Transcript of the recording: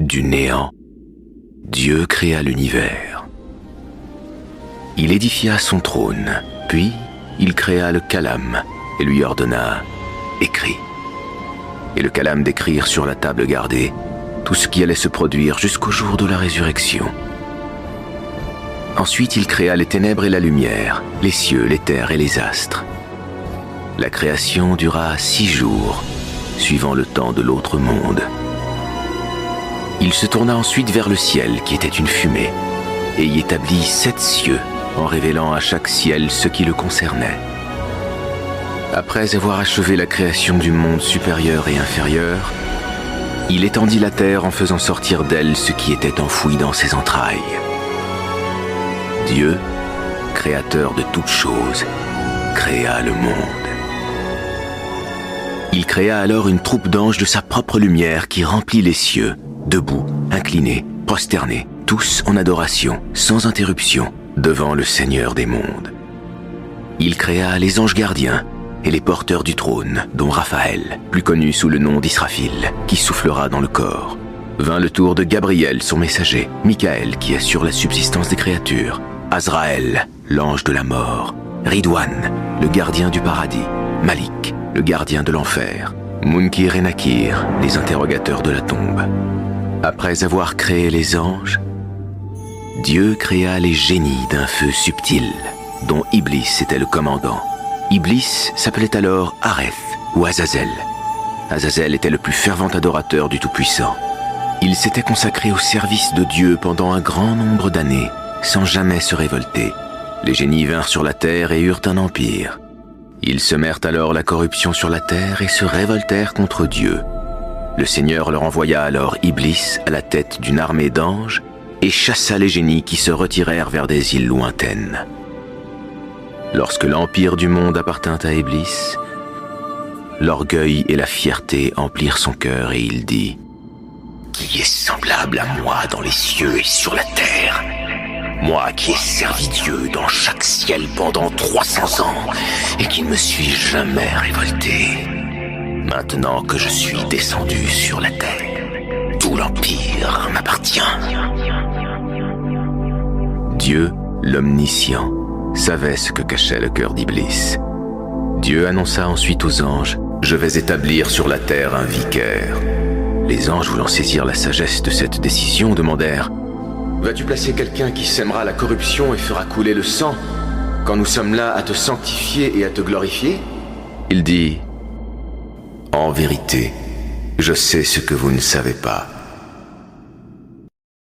Du néant, Dieu créa l'univers. Il édifia son trône, puis il créa le calame et lui ordonna « Écris ». Et le calame d'écrire sur la table gardée tout ce qui allait se produire jusqu'au jour de la résurrection. Ensuite, il créa les ténèbres et la lumière, les cieux, les terres et les astres. La création dura 6 jours, suivant le temps de l'autre monde. Il se tourna ensuite vers le ciel, qui était une fumée, et y établit 7 cieux, en révélant à chaque ciel ce qui le concernait. Après avoir achevé la création du monde supérieur et inférieur, il étendit la terre en faisant sortir d'elle ce qui était enfoui dans ses entrailles. Dieu, créateur de toutes choses, créa le monde. Il créa alors une troupe d'anges de sa propre lumière qui remplit les cieux, debout, inclinés, prosternés, tous en adoration, sans interruption, devant le Seigneur des mondes. Il créa les anges gardiens et les porteurs du trône, dont Raphaël, plus connu sous le nom d'Israphil, qui soufflera dans le corps. Vint le tour de Gabriel, son messager, Michael, qui assure la subsistance des créatures, Azraël, l'ange de la mort, Ridwan, le gardien du paradis, Malik, le gardien de l'enfer, Munkir et Nakir, les interrogateurs de la tombe. Après avoir créé les anges, Dieu créa les génies d'un feu subtil, dont Iblis était le commandant. Iblis s'appelait alors Areth ou Azazel. Azazel était le plus fervent adorateur du Tout-Puissant. Il s'était consacré au service de Dieu pendant un grand nombre d'années, sans jamais se révolter. Les génies vinrent sur la terre et eurent un empire. Ils semèrent alors la corruption sur la terre et se révoltèrent contre Dieu. Le Seigneur leur envoya alors Iblis à la tête d'une armée d'anges et chassa les génies qui se retirèrent vers des îles lointaines. Lorsque l'empire du monde appartint à Iblis, l'orgueil et la fierté emplirent son cœur et il dit « Qui est semblable à moi dans les cieux et sur la terre ? Moi qui ai servi Dieu dans chaque ciel pendant 300 ans et qui ne me suis jamais révolté. Maintenant que je suis descendu sur la terre, tout l'empire m'appartient. » Dieu, l'Omniscient, savait ce que cachait le cœur d'Iblis. Dieu annonça ensuite aux anges « Je vais établir sur la terre un vicaire. » Les anges, voulant saisir la sagesse de cette décision, demandèrent « Vas-tu placer quelqu'un qui sèmera la corruption et fera couler le sang, quand nous sommes là à te sanctifier et à te glorifier ?» Il dit « En vérité, je sais ce que vous ne savez pas.